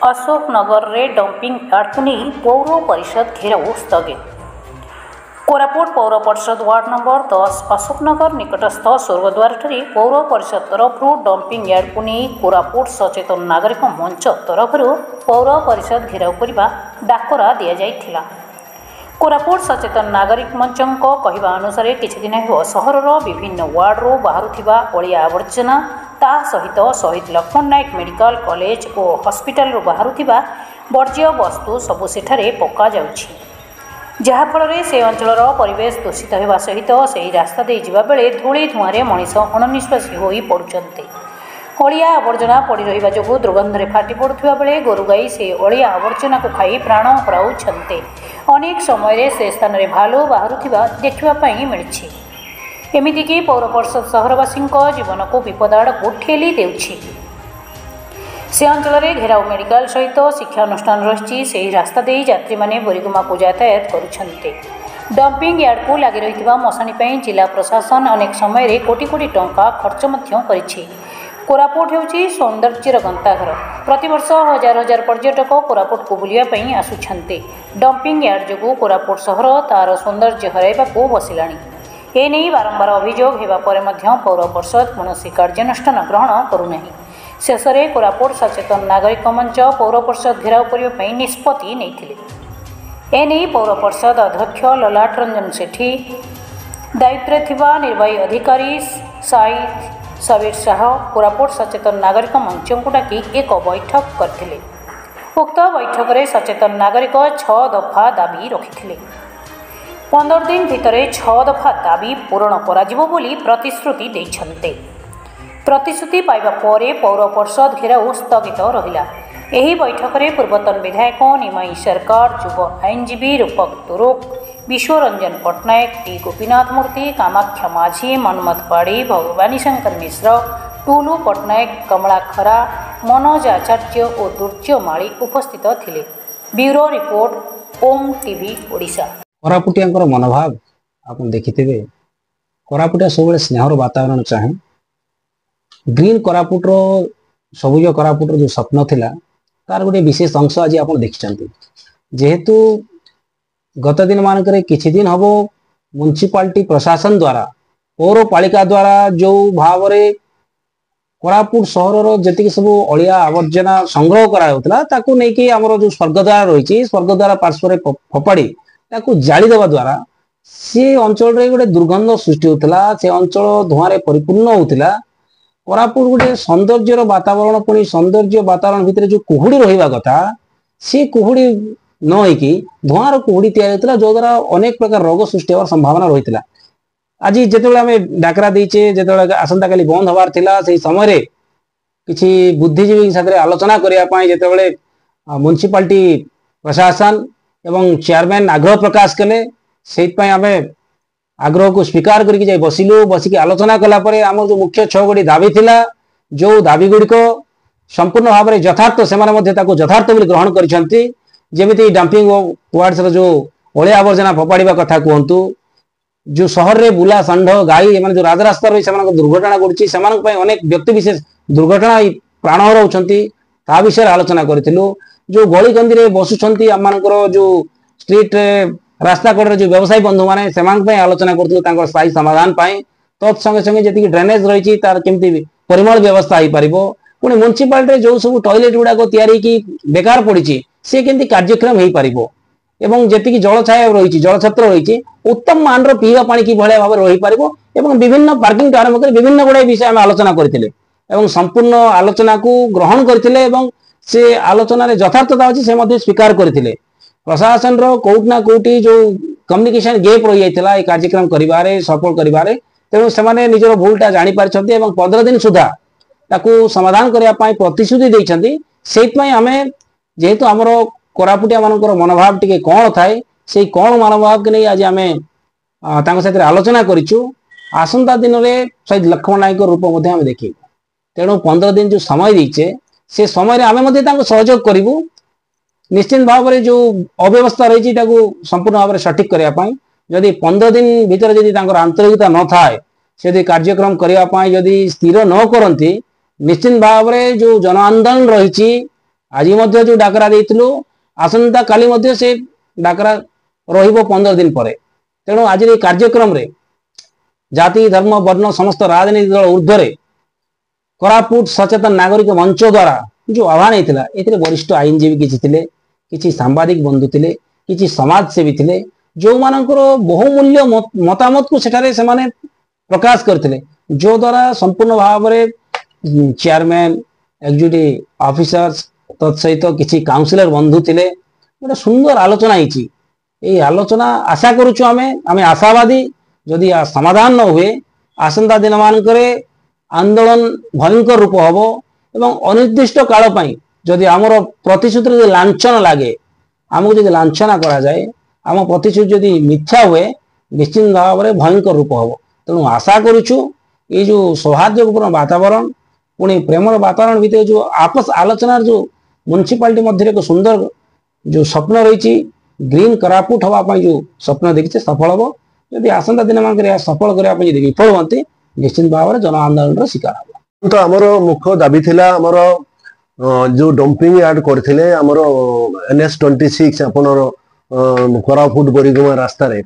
अशोकनगर रे dumping yard को नहीं पौर परिषद घेराव स्थगित। कोरापुट पौर परिषद वार्ड नंबर 10 अशोकनगर निकटस्थ स्वर्गद्वार पौर परिषद तरफ डंपिंग यार्ड को नहीं कोरापुट सचेतन नागरिक मंच तरफ पौर परिषद घेराव करने डाकरा दि जाइथिला। कोरापुट सचेतन नागरिक मंच कहवा अनुसार किछि दिन हेब सहर विभिन्न वार्डरू बाहरुथिबा अलिया आवर्जना ता सहित शहीद लक्ष्मण नायक मेडिकल कॉलेज और हॉस्पिटल बाहरुथिबा वर्ज्य वस्तु सबु सेठारे पका जाउछि, जहाँफल से अंचल परिवेश दूषित होगा सहित से रास्ता दे जिबा बेले धूली धुआं मनीष अणनिश्वासी हो पड़ुछन्ते। अलिया आवर्जना पड़ रहा जो दुर्गंधरे फाटी पड़ुवा बेले गोरुगाई से अलिया आवर्जना को खाई प्राण हराउछन्ते। अनेक समय से स्थान में भालू बाहरुथिबा देखापी मिली। एमितिकी पौर परिषद सहरवासी जीवन को विपद आड़क ठेली देउछि। से अंचल घेराव मेडिकल सहित शिक्षानुष्ठान रही से रास्ता दे यात्री मैंने बोरीगुमा को यातायात करुछन्ते। डंपिंग यार्ड को लगी रही मशाणी जिला प्रशासन अनेक समय कोटी कोटी टंका खर्च करिछि। कोरापुट होउछि सौंदर्यर गंताघर। प्रतिवर्ष हजार हजार पर्यटक कोरापुट को बुलियापी आसुछन्ते। डंपिंग यार्ड जो कोरापुट सहर तार सौंदर्य हराइबाकू बसिलाणी। एने बारंबार अभियोग हेबा परे मध्य पौर परिषद कौनसी कार्यानुष्ठान ग्रहण करूना। शेष में कोरापुट सचेतन नागरिक मंच पौर परिषद घेराव करने निष्पत्ति नहीं। एने पौर परिषद अध्यक्ष ललाट रंजन सेठी, दायित्व थिबा निर्वाही अधिकारी साइद सबीर शाह कोरापुट सचेतन नागरिक मंच को डाकी एक बैठक करथिले। उक्त बैठक में सचेतन नागरिक 6 दफा दाबी रखिथिले। 15 दिन भितर 6 दफा दाबी पूरण कराजिबो बोली प्रतिश्रुति दैछन्ते। प्रतिश्रुति पाइबा परे पौर परिषद घेराव स्थगित रहिला। एही बैठक में पूर्वतन विधायक निमाई सरकार, युव आईनजीवी रूपक तुरुक, विश्वरंजन पट्टनायक, टी गोपीनाथ मूर्ति, कामाख्या माझी, मनमथ पाड़ी, भवानी शंकर मिश्र, टुलू पट्टनायक, कमला खरा, मनोज आचार्य और दुर्जय माली उपस्थित थिले। ब्यूरो रिपोर्ट ओम टीवी ओडिशा। कोरापुटिया मनोभाव आप देखिथे। कोरापुटिया सब स्नेहर वातावरण चाहे। ग्रीन कोरापुट सबुज कोरापुट जो स्वप्न थिला तार गोटे विशेष अंश आज आप देखिं। जेहेतु गत दिन मानक किछि दिन हम म्युनिसिपालिटी प्रशासन द्वारा पौरपालिका द्वारा जो भाव में कोरापुट सहर जी सब अलिया आवर्जना संग्रह करार जो स्वर्गद्वार रही स्वर्गद्वार पार्श्व फपाड़ी जालीदेवा द्वारा से अंचल गोटे दुर्गंध सृष्टि होता। से अंचल धुआं परिपूर्ण होता। कोरापुट गोटे सौंदर्यर वातावरण पुणी सौंदर्य वातावरण भितर जो कुहुड़ी रहा कथा से कुहुड़ी न होइकी धुआर कुहुड़ी तैयारी जो द्वारा अनेक प्रकार रोग सृष्टि होवार संभावना रही है। आज जिते आम डाकरा देचे जो आसंता काली बंद हबार थिला से समय किसी बुद्धिजीवी साथ आलोचना करने जिते म्युनिसिपालिटी प्रशासन एवं चेयरमैन आग्रह प्रकाश कले से आम आग्रह को स्वीकार करके बसिलु। बसिक आलोचना कलापर आम जो मुख्य 6 गोटी दाबी थिला जो दाबी गुड़िक संपूर्ण भाव में यथार्थ से यथार्थ ग्रहण करछन्ति। जेमिति डंपिंग वार्ड्स जो अलिया आवर्जना फपाड़ा कथा कहतु, जो सहर में बुला षंढ गाई जो राजरास्ता रही से दुर्घटना घटी से अनेक व्यक्ति विशेष दुर्घटना प्राण हराउछन्ति ता विषय आलोचना करूँ। जो गली कंदी में बसुंट आम जो स्ट्रीट रास्ता कड़े जो व्यवसायी बंधु मैंने से आलोचना करूँ स्थायी समाधान तत्संगे संगे जी ड्रेनेज रही तार केमती परिमल व्यवस्था हो पार। पुणी म्युनिसिपालिटी जो सब टॉयलेट गुड़ाक तैयारी बेकार पड़ी सी केमती कार्यक्रम हो पार एवं जी जल छाया रही जलछत्र रही उत्तम मान पीवा पानी कि भाव में रही पार विभिन्न पार्किंग आरंभ कर विभिन्न गुड़ाए विषय आम आलोचना करते संपूर्ण आलोचना को ग्रहण करते से आलोचना यथार्थता अच्छी से स्वीकार करते। प्रशासन कौटना कौटी जो कम्युनिकेशन गैप रही जाता कार्यक्रम कर सफल कर तेणु से निजर भूलटा जापर 15 दिन सुधा ताकू समाधान करने प्रतिश्रुति देते। से आम जेहेतु आमर कोरापुटिया मानकर मनोभाव टी कौन थाए से कौन मनोभाव के नहीं आज आम साथ आलोचना करूँ। आसंता दिन में शहीद लक्ष्मण नायक रूप देखी तेणु 15 दिन जो समय दीचे से समय आम सहयोग करूँ। निश्चित भाव में जो अव्यवस्था रही संपूर्ण भाव में सठिक करने जदि 15 दिन भीतर जदि आंतरिकता न थाए से कार्यक्रम करने जदि स्थिर न करती निश्चित भाव में जो जन आंदोलन रही आज जो डाकरा देइथिलु आसंता काली मध्य से डाकरा रहिबो 15 दिन पर। तेणु आज ये कार्यक्रम रे जाति धर्म वर्ण समस्त राजनीति दल ऊर्ध्वे कोरापुट सचेतन नागरिक मंच द्वारा जो आह्वान होता है वरिष्ठ आईनजीवी किसी थे, किसी सांबादिक बंधु थे, किसी समाजसेवी थे जो मानकर बहुमूल्य मतामत को सेठारे से माने प्रकाश करते जो द्वारा संपूर्ण भाव में चेयरमैन एग्जीक्यूटिव ऑफिसर्स तत्सहित किसी काउंसिलर बंधु थे गोटे सुंदर आलोचना होती। ये आलोचना आशा करुचु आमे आशावादी जदि समाधान न हुए आसंता दिन मानकरे आंदोलन भयंकर रूप हम एवं अनिर्दिष्ट काल जदि आमर प्रतिश्रुति लांछन लगे आमको जदि लांछना करा जाए आम प्रतिश्रुति जदि मिथ्या हुए निश्चित भाव में भयंकर रूप हम। तेणु आशा करुचु ये जो सौहार्दपूर्ण वातावरण पुणी प्रेमर वातावरण भितर जो आपस आलोचनार जो म्युनिसिपालिटी मध्य एक सुंदर जो स्वप्न रही ग्रीन कोरापुट हवाई जो स्वप्न देखिए सफल हम। जदि आसंता दिन मान सफल करने विफल हमें निश्चित भाव में जन आंदोलन शिकार हम। तो आमर मुख्य दाबी थिला आमर जो डंपिंग यार्ड करथिले आमर NH26 आपनर कोरापुट बोरीगुमा रास्ता रे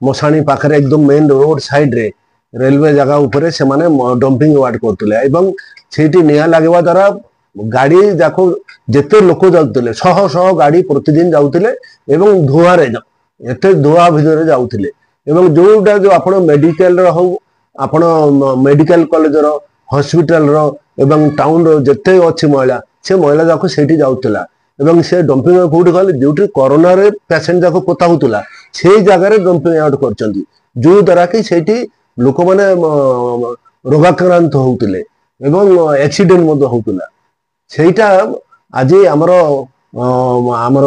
मसाणी पाखरे एकदम मेन रोड साइड रे रेलवे जगह ऊपर से माने डंपिंग यार्ड करथिले एवं सेठी निया लागवा द्वारा गाड़ी जाको जेते लोक जाउथिले शह शह गाड़ी प्रतिदिन जाउथिले एवं धुआ रे एते धुआ भितर जाउथिले एवं जोटा जो आपण मेडिकल रो हो आपण मेडिकल कॉलेज रो हॉस्पिटल रो एवं टाउन रो जते अछि महिला से महिला जाको सेठी जाउथिला एवं से डंपिंग कोड गले जोटी कोरोना रे पेशेंट जाको पता होतला से जगह रे डंपिंग आउट करचंदी जो द्वारा कि सेठी लोक माने रोगाक्रांत होउथिले एवं एक्सीडेंट मद होउथिला सेटा आज आमर आमर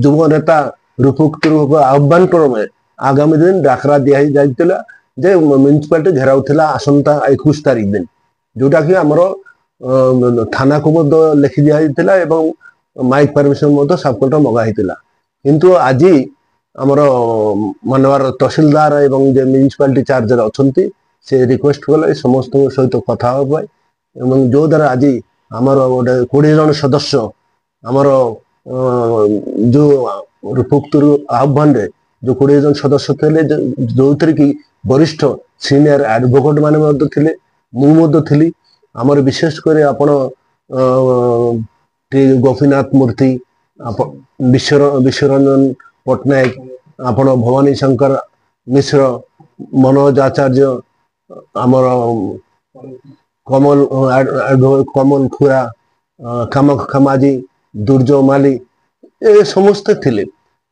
युव नेता रूपक आह्वान क्रमे आगामी दिन डाकरा दिया जाइतिला जे म्युनिसिपालिटी घेराव थिला आसंता 21 तारीख दिन जोटा कि आमर थाना को लिखि दिया जाइतिला एवं माइक परमिशन मत सब कलर मगा हितिला किंतु आज आमर मानवर तहसीलदार एवं जे म्युनिसिपालिटी चार्जर अछंती से रिक्वेस्ट कले समस्त सहित कथा होबाय एवं जो द्वारा आज आमर गोटे 20 जन सदस्य आमर जो रूपक आह्वान रे जो 20 जन सदस्य थे जो कि वरिष्ठ सीनियर एडवोकेट माने थिले मु थी आमर विशेषकर आपण गोपीनाथ मूर्ति विश्वरंजन पट्टनायक आपण भवानी शंकर मिश्र मनोज आचार्य आमर कमल खुरा कामख खमाजी दुर्जो माली ए समस्त थिले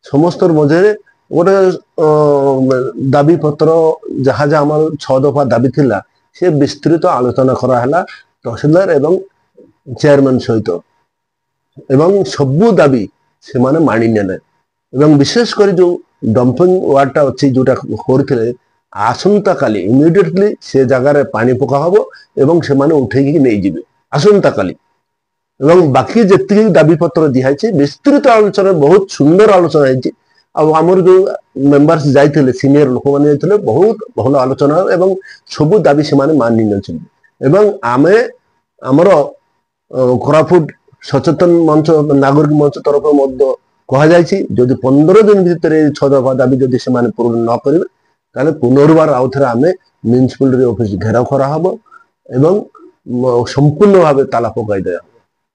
समस्त मझे गोटे दाबी पत्र जहाँ जहाँ आम 6 दफा दाबी थिला से विस्तृत आलोचना कराला तहसीलदार एवं चेयरमैन सहित एवं सबू दाबी से माने मानी ने एवं विशेषकर जो डंपिंग वार्डटा अच्छी जोटा करथिले आसंता काली इमिडिएटली से जगह पानी पका हम एवं से माने उठेकी नहीं जिबे आसंता काली एवं बाकी जितनी दाबी पत्र दिखाई विस्तृत आलोचना बहुत सुंदर आलोचना है आमर जो मेंबर्स जाइथिले सीनियर लोक माने जाइथिले बहुत भल आलोचना एवं सबु दाबी से माने मानि नछन एवं आमे हमर कोरापुट सचेतन मंच नागरिक मंच तरफ मध्य कहा जायछि जदि 15 दिन भीतर 6 दफा दाबी जदि से माने पूर्ण न करिवे ताले पुनर्बार आउ थरे आमे म्युनिसिपल ऑफिस घेराव करा हबो एवं संपूर्ण भाव ताला पकाई दे।